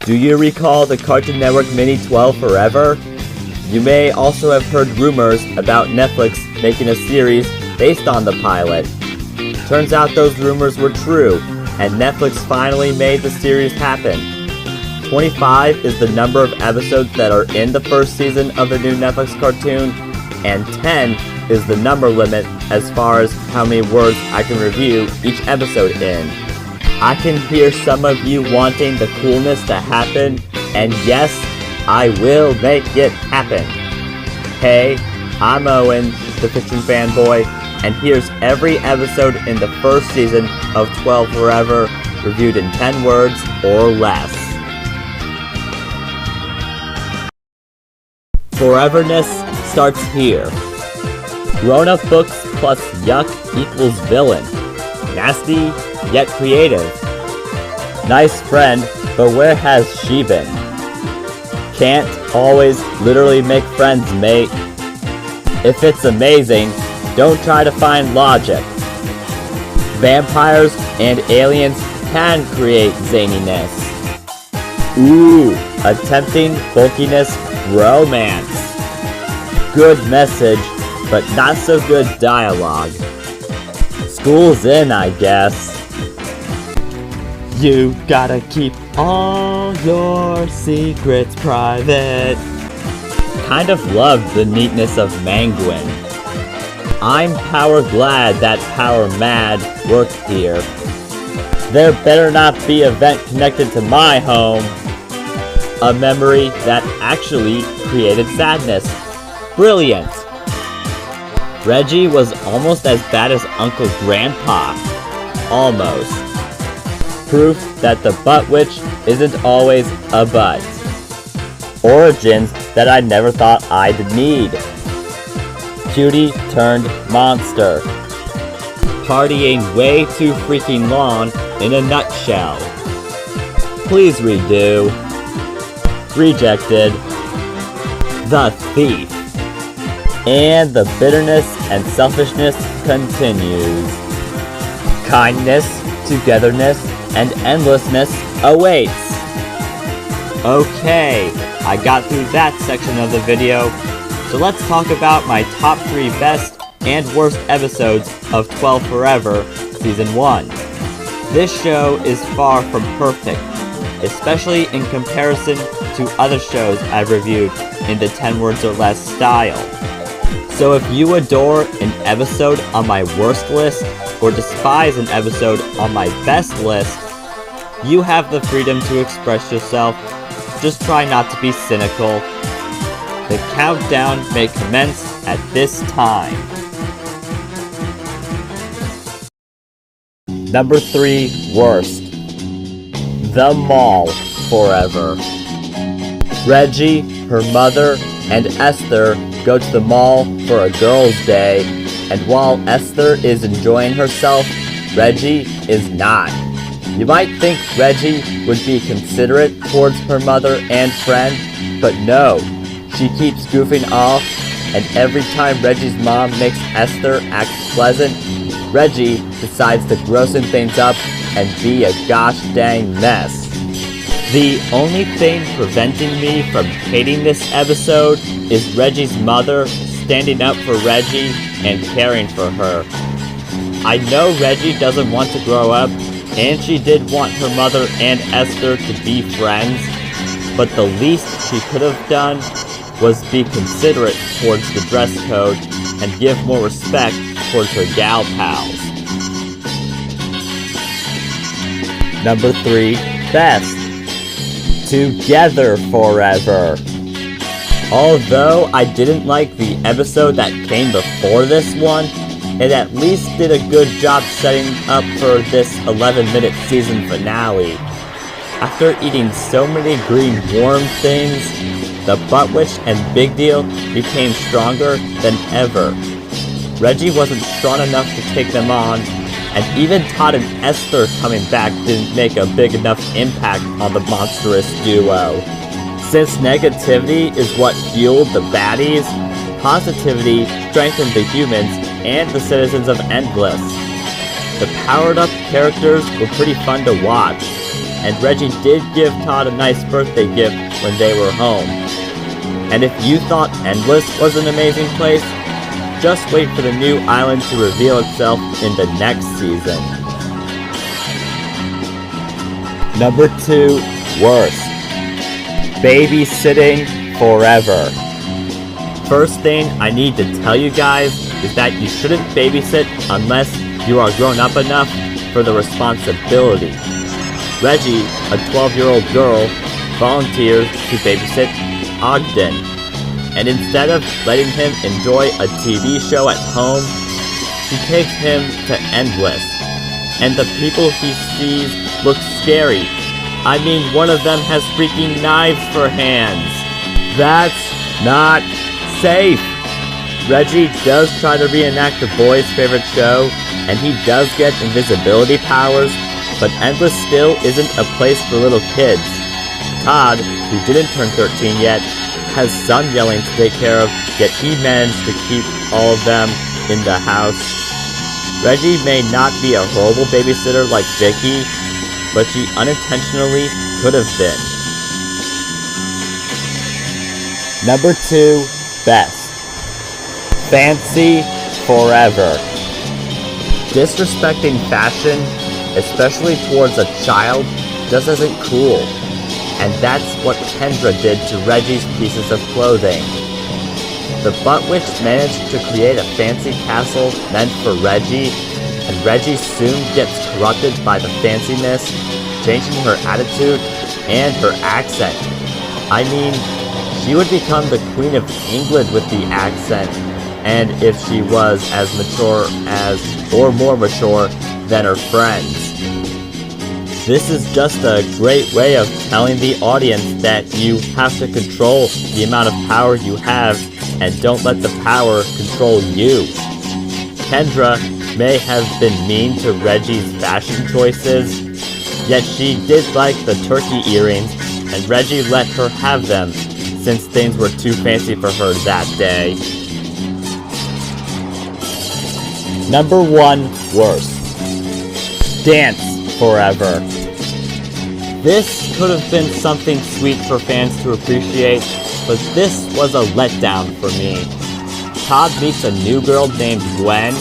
Do you recall the Cartoon Network Mini 12 Forever? You may also have heard rumors about Netflix making a series based on the pilot. Turns out those rumors were true, and Netflix finally made the series happen. 25 is the number of episodes that are in the first season of the new Netflix cartoon, and 10 is the number limit as far as how many words I can review each episode in. I can hear some of you wanting the coolness to happen, and yes, I will make it happen. Hey, I'm Owen, the fiction fanboy, and here's every episode in the first season of 12 Forever, reviewed in 10 words or less. Foreverness starts here. Grown-up books plus yuck equals villain. Nasty, yet creative. Nice friend, but where has she been? Can't always literally make friends, mate. If it's amazing, don't try to find logic. Vampires and aliens can create zaniness. Ooh, a tempting bulkiness romance. Good message, but not so good dialogue. School's in, I guess. You gotta keep all your secrets private. Kind of love the neatness of Manguin. I'm power glad that power mad worked here. There better not be a vent connected to my home. A memory that actually created sadness. Brilliant. Reggie was almost as bad as Uncle Grandpa. Almost. Proof that the butt witch isn't always a butt. Origins that I never thought I'd need. Cutie turned monster. Partying way too freaking long in a nutshell. Please redo. Rejected. The thief. And the bitterness and selfishness continues. Kindness, togetherness, and endlessness awaits. Okay, I got through that section of the video, so let's talk about my top 3 best and worst episodes of 12 Forever Season 1. This show is far from perfect, especially in comparison to other shows I've reviewed in the 10 words or less style. So if you adore an episode on my worst list, or despise an episode on my best list, you have the freedom to express yourself. Just try not to be cynical. The countdown may commence at this time. Number 3 worst. The Mall Forever. Reggie, her mother, and Esther go to the mall for a girls' day, and while Esther is enjoying herself, Reggie is not. You might think Reggie would be considerate towards her mother and friend, but no, she keeps goofing off, and every time Reggie's mom makes Esther act pleasant, Reggie decides to grossen things up and be a gosh dang mess. The only thing preventing me from hating this episode is Reggie's mother standing up for Reggie and caring for her. I know Reggie doesn't want to grow up, and she did want her mother and Esther to be friends, but the least she could have done was be considerate towards the dress code and give more respect towards her gal pals. Number 3 best. Together Forever. Although I didn't like the episode that came before this one, it at least did a good job setting up for this 11-minute season finale. After eating so many green worm things, the Butt Witch and Big Deal became stronger than ever. Reggie wasn't strong enough to take them on, and even Todd and Esther coming back didn't make a big enough impact on the monstrous duo. Since negativity is what fueled the baddies, positivity strengthened the humans and the citizens of Endless. The powered-up characters were pretty fun to watch. and Reggie did give Todd a nice birthday gift when they were home. And if you thought Endless was an amazing place, just wait for the new island to reveal itself in the next season. Number 2, worst. Babysitting forever. First thing I need to tell you guys is that you shouldn't babysit unless you are grown up enough for the responsibility. Reggie, a 12-year-old girl, volunteers to babysit Ogden, and instead of letting him enjoy a TV show at home, she takes him to Endless, and the people he sees look scary. I mean, one of them has freaking knives for hands. That's not safe. Reggie does try to reenact the boys' favorite show, and he does get invisibility powers, but Endless still isn't a place for little kids. Todd, who didn't turn 13 yet, has son yelling to take care of, yet he managed to keep all of them in the house. Reggie may not be a horrible babysitter like Vicky, but she unintentionally could have been. Number 2, best. Fancy forever. Disrespecting fashion, especially towards a child, just isn't cool. And that's what Kendra did to Reggie's pieces of clothing. The Butt Witch managed to create a fancy castle meant for Reggie, and Reggie soon gets corrupted by the fanciness, changing her attitude and her accent. I mean, she would become the Queen of England with the accent, and if she was as mature as, or more mature, than her friends. This is just a great way of telling the audience that you have to control the amount of power you have and don't let the power control you. Kendra may have been mean to Reggie's fashion choices, yet she did like the turkey earrings, and Reggie let her have them since things were too fancy for her that day. Number 1, worst. Dance forever. This could have been something sweet for fans to appreciate, but this was a letdown for me. Todd meets a new girl named Gwen,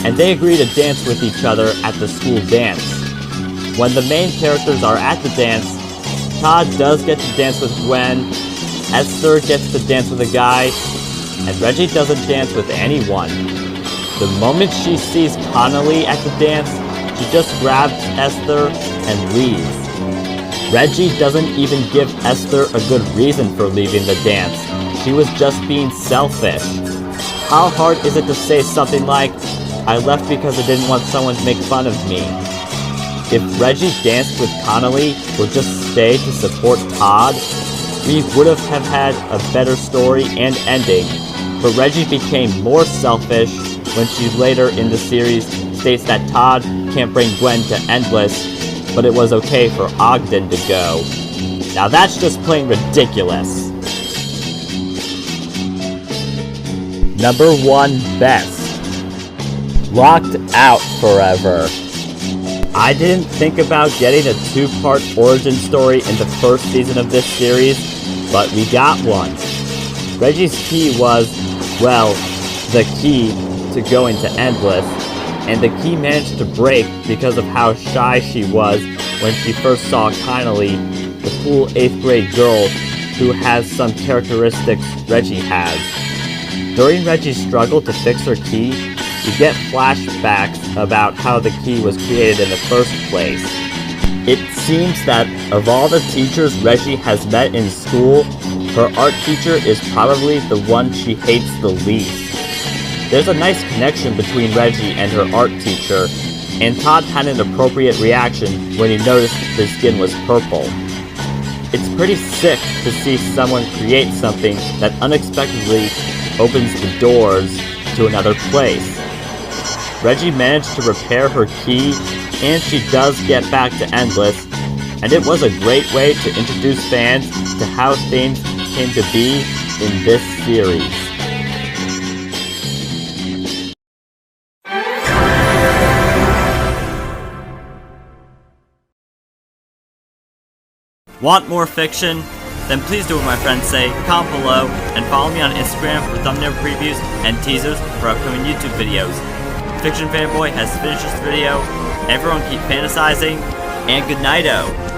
and they agree to dance with each other at the school dance. When the main characters are at the dance, Todd does get to dance with Gwen, Esther gets to dance with a guy, and Reggie doesn't dance with anyone. The moment she sees Connolly at the dance, she just grabs Esther and leaves. Reggie doesn't even give Esther a good reason for leaving the dance. She was just being selfish. How hard is it to say something like, I left because I didn't want someone to make fun of me? If Reggie danced with Connolly or just stayed to support Todd, we would have had a better story and ending. But Reggie became more selfish when she later in the series states that Todd can't bring Gwen to Endless, but it was okay for Ogden to go. Now that's just plain ridiculous. Number 1, best. Locked out forever. I didn't think about getting a 2-part origin story in the first season of this series, but we got one. Reggie's key was, well, the key to go into Endless, and the key managed to break because of how shy she was when she first saw Connolly, the cool 8th grade girl who has some characteristics Reggie has. During Reggie's struggle to fix her key, we get flashbacks about how the key was created in the first place. It seems that of all the teachers Reggie has met in school, her art teacher is probably the one she hates the least. There's a nice connection between Reggie and her art teacher, and Todd had an appropriate reaction when he noticed his skin was purple. It's pretty sick to see someone create something that unexpectedly opens the doors to another place. Reggie managed to repair her key, and she does get back to Endless, and it was a great way to introduce fans to how things came to be in this series. Want more fiction? Then please do what my friends say, comment below, and follow me on Instagram for thumbnail previews and teasers for upcoming YouTube videos. Fiction Fanboy has finished this video. Everyone keep fantasizing, and good night-o.